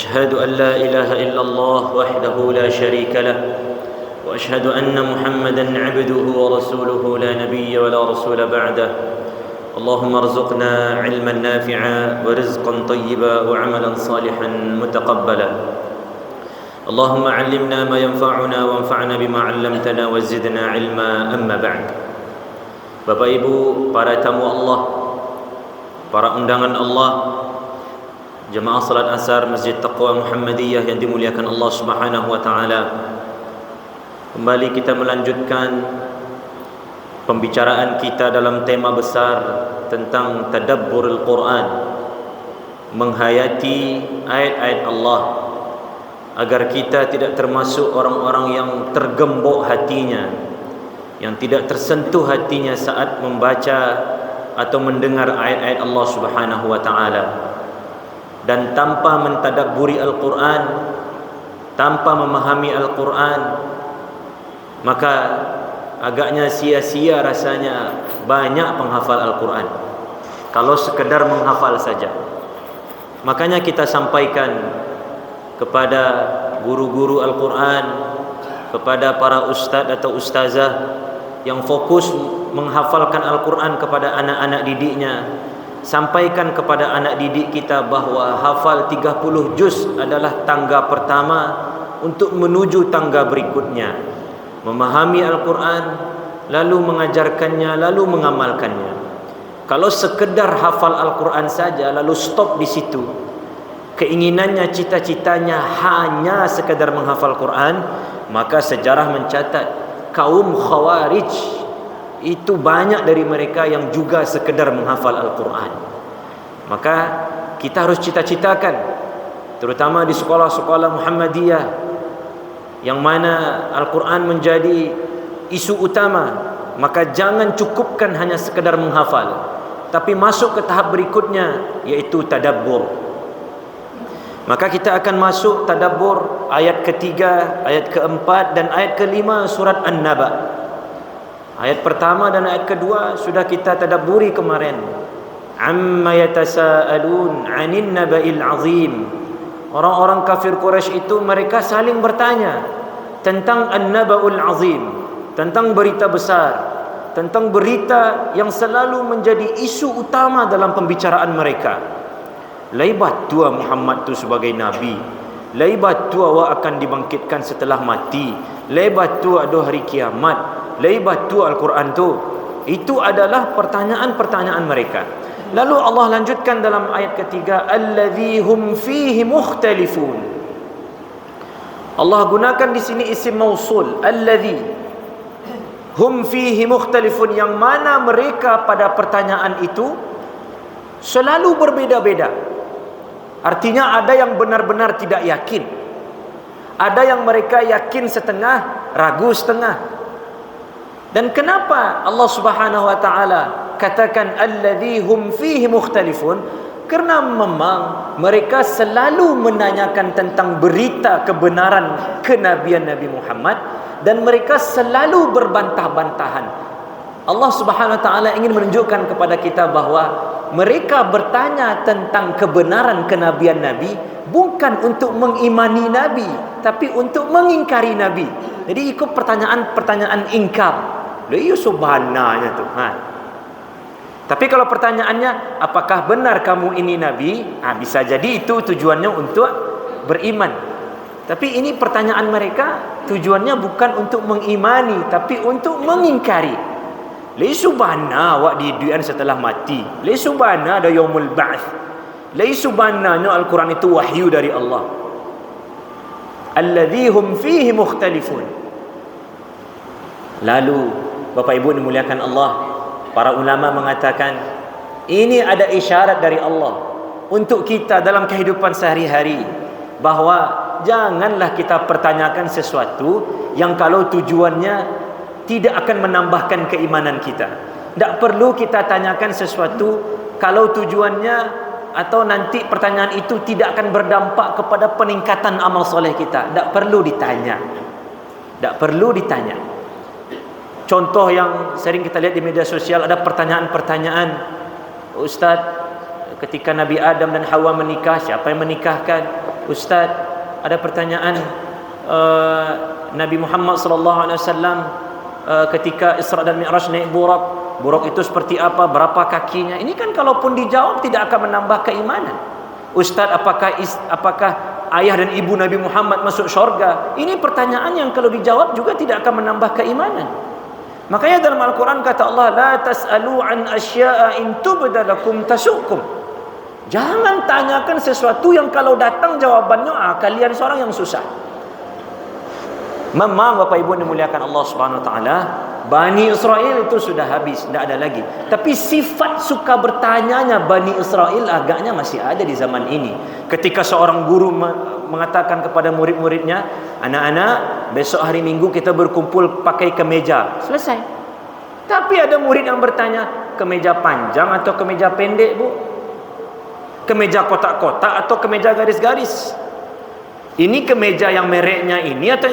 أشهد أن لا إله إلا الله وحده لا شريك له وأشهد أن محمدا عبده ورسوله لا نبي ولا رسول بعده اللهم ارزقنا علما نافعا ورزقا طيبا وعملا صالحا متقبلا اللهم علمنا ما ينفعنا وانفعنا بما علمتنا وزدنا علما أما بعد. Bapak Ibu, para tamu Allah, para undangan Allah, jemaah salat asar Masjid Taqwa Muhammadiyah yang dimuliakan Allah Subhanahu wa taala. Kembali kita melanjutkan pembicaraan kita dalam tema besar tentang tadabbur Al-Quran, menghayati ayat-ayat Allah agar kita tidak termasuk orang-orang yang tergembok hatinya, yang tidak tersentuh hatinya saat membaca atau mendengar ayat-ayat Allah Subhanahu wa taala. Dan tanpa mentadabburi Al-Quran, tanpa memahami Al-Quran, maka agaknya sia-sia rasanya banyak penghafal Al-Quran kalau sekedar menghafal saja. Makanya kita sampaikan kepada guru-guru Al-Quran, kepada para ustaz atau ustazah yang fokus menghafalkan Al-Quran kepada anak-anak didiknya, sampaikan kepada anak didik kita bahawa hafal 30 juz adalah tangga pertama untuk menuju tangga berikutnya. Memahami Al-Quran, lalu mengajarkannya, lalu mengamalkannya. Kalau sekedar hafal Al-Quran saja lalu stop di situ, keinginannya, cita-citanya hanya sekedar menghafal Quran, maka sejarah mencatat kaum Khawarij itu banyak dari mereka yang juga sekedar menghafal Al-Quran. Maka kita harus cita-citakan, terutama di sekolah-sekolah Muhammadiyah yang mana Al-Quran menjadi isu utama, maka jangan cukupkan hanya sekedar menghafal, tapi masuk ke tahap berikutnya, yaitu tadabbur. Maka kita akan masuk tadabbur ayat ketiga, ayat keempat dan ayat kelima surat An-Naba. Ayat pertama dan ayat kedua sudah kita tadabburi kemarin. Amma yatasaalun 'anin naba'il 'azim. Orang-orang kafir Quraisy itu mereka saling bertanya tentang An-Naba'ul 'Azim, tentang berita besar, tentang berita yang selalu menjadi isu utama dalam pembicaraan mereka. Laibat tua Muhammad tu sebagai nabi, laibat tua wa akan dibangkitkan setelah mati, laibat tua ada hari kiamat, laibat tua Al-Quran tu. Itu adalah pertanyaan-pertanyaan mereka. Lalu Allah lanjutkan dalam ayat ketiga, allazi hum fihi mukhtalifun. Allah gunakan di sini isim mausul, allazi hum fihi mukhtalifun, yang mana mereka pada pertanyaan itu selalu berbeda-beda. Artinya ada yang benar-benar tidak yakin, ada yang mereka yakin setengah, ragu setengah. Dan kenapa Allah Subhanahu wa taala katakan alladzi hum fihi mukhtalifun? Karena memang mereka selalu menanyakan tentang berita kebenaran kenabian Nabi Muhammad, dan mereka selalu berbantah-bantahan. Allah Subhanahu wa taala ingin menunjukkan kepada kita bahawa mereka bertanya tentang kebenaran kenabian Nabi bukan untuk mengimani Nabi, tapi untuk mengingkari Nabi. Jadi ikut pertanyaan-pertanyaan ingkar. Lah subhananya tu. Tapi kalau pertanyaannya, apakah benar kamu ini Nabi? Bisa jadi itu tujuannya untuk beriman. Tapi ini pertanyaan mereka tujuannya bukan untuk mengimani, tapi untuk mengingkari. Laisu bana wak didian setelah mati. Laisu bana ada yaumul ba'ts. Laisu bananya Al-Quran itu wahyu dari Allah. Alladzi hum fihi mukhtalifun. Lalu Bapak Ibu dimuliakan Allah, para ulama mengatakan ini ada isyarat dari Allah untuk kita dalam kehidupan sehari-hari, bahawa janganlah kita pertanyakan sesuatu yang kalau tujuannya tidak akan menambahkan keimanan kita. Tak perlu kita tanyakan sesuatu kalau tujuannya atau nanti pertanyaan itu tidak akan berdampak kepada peningkatan amal soleh kita. Tak perlu ditanya. Tak perlu ditanya. Contoh yang sering kita lihat di media sosial, ada pertanyaan-pertanyaan, Ustaz, ketika Nabi Adam dan Hawa menikah, siapa yang menikahkan? Ustaz, ada pertanyaan, Nabi Muhammad sallallahu alaihi wasallam ketika Isra dan Mi'raj naik Buraq itu seperti apa, berapa kakinya? Ini kan kalaupun dijawab tidak akan menambah keimanan. Ustaz, apakah ayah dan ibu Nabi Muhammad masuk syurga? Ini pertanyaan yang kalau dijawab juga tidak akan menambah keimanan. Makanya dalam Al-Quran kata Allah, la tas'alu an asya'a in tubda lakum tasukum. Jangan tanyakan sesuatu yang kalau datang jawabannya kalian seorang yang susah. Memang Bapak Ibu dimuliakan Allah Subhanahu wa taala, Bani Israel itu sudah habis, tidak ada lagi. Tapi sifat suka bertanyanya Bani Israel agaknya masih ada di zaman ini. Ketika seorang guru mengatakan kepada murid-muridnya, anak-anak, besok hari Minggu kita berkumpul pakai kemeja. Selesai. Tapi ada murid yang bertanya, kemeja panjang atau kemeja pendek, Bu? Kemeja kotak-kotak atau kemeja garis-garis? Ini kemeja yang mereknya ini atau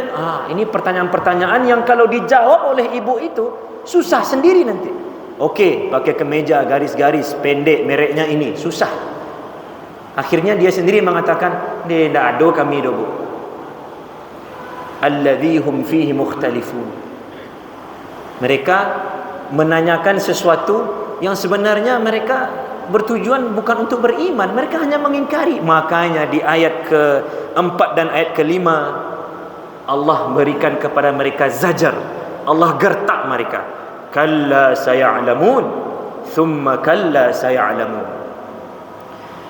ini pertanyaan-pertanyaan yang kalau dijawab oleh ibu itu susah sendiri nanti. Okey, pakai kemeja garis-garis pendek mereknya ini, susah. Akhirnya dia sendiri mengatakan, "Dia tidak ada kami do, Bu. Alladzi hum fihi mukhtalifun." Mereka menanyakan sesuatu yang sebenarnya mereka bertujuan bukan untuk beriman, mereka hanya mengingkari. Makanya di ayat ke-4 dan ayat ke-5 Allah berikan kepada mereka zajar, Allah gertak mereka. Kalla saya'lamun, thumma kalla saya'lamun.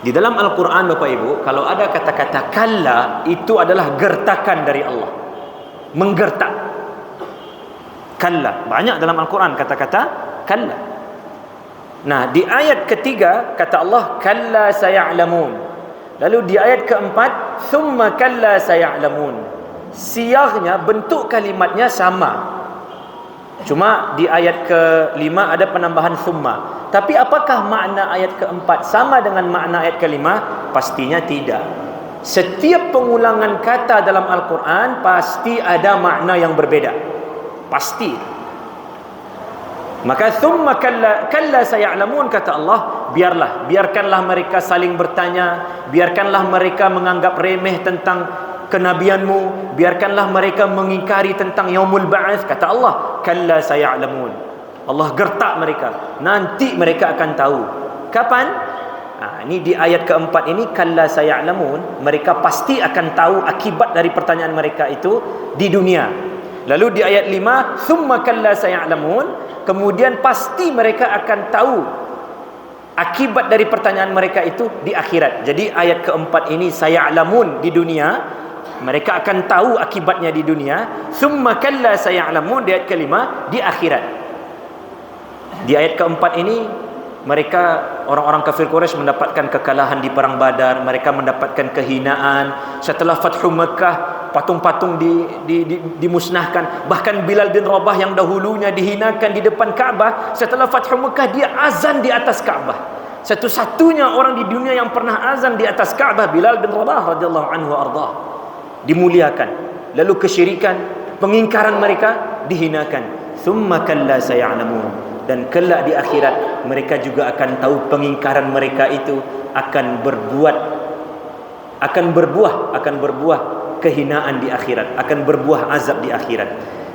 Di dalam Al-Quran Bapak Ibu, kalau ada kata-kata kalla, itu adalah gertakan dari Allah, menggertak. Kalla, banyak dalam Al-Quran kata-kata kalla. Nah, di ayat ketiga kata Allah kalla saya'lamun. Lalu di ayat keempat thumma kalla saya'lamun. Siyaghnya, bentuk kalimatnya sama. Cuma di ayat kelima ada penambahan thumma. Tapi apakah makna ayat keempat sama dengan makna ayat kelima? Pastinya tidak. Setiap pengulangan kata dalam Al-Quran pasti ada makna yang berbeda. Pasti. Maka thumma kalla saya'lamun kata Allah, biarkanlah mereka saling bertanya, biarkanlah mereka menganggap remeh tentang kenabianmu, biarkanlah mereka mengingkari tentang yaumul ba'ats. Kata Allah, kalla saya'lamun. Allah gertak mereka, nanti mereka akan tahu. Kapan? Ini di ayat keempat ini kalla saya'lamun, mereka pasti akan tahu akibat dari pertanyaan mereka itu di dunia. Lalu di ayat 5 thumma kalla saya'lamun, kemudian pasti mereka akan tahu akibat dari pertanyaan mereka itu di akhirat. Jadi ayat keempat ini saya'lamun di dunia, mereka akan tahu akibatnya di dunia. Thumma kalla saya'lamun di ayat kelima di akhirat. Di ayat keempat ini mereka orang-orang kafir Quraisy mendapatkan kekalahan di perang Badar, mereka mendapatkan kehinaan. Setelah Fathu Mekah, patung-patung dimusnahkan. Bahkan Bilal bin Rabah yang dahulunya dihinakan di depan Kaabah, setelah Fathu Mekah dia azan di atas Kaabah. Satu-satunya orang di dunia yang pernah azan di atas Kaabah, Bilal bin Rabah radhiyallahu anhu arda. Dimuliakan. Lalu kesyirikan, pengingkaran mereka dihinakan. Thumma kalla saya'lamun. Dan kelak di akhirat mereka juga akan tahu pengingkaran mereka itu akan berbuah kehinaan di akhirat, akan berbuah azab di akhirat.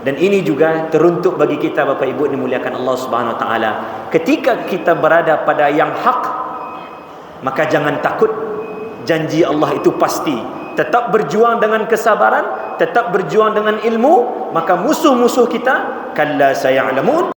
Dan ini juga teruntuk bagi kita Bapak Ibu dimuliakan Allah Subhanahu wa taala. Ketika kita berada pada yang hak, maka jangan takut, janji Allah itu pasti. Tetap berjuang dengan kesabaran, tetap berjuang dengan ilmu, maka musuh-musuh kita kalla saya'lamun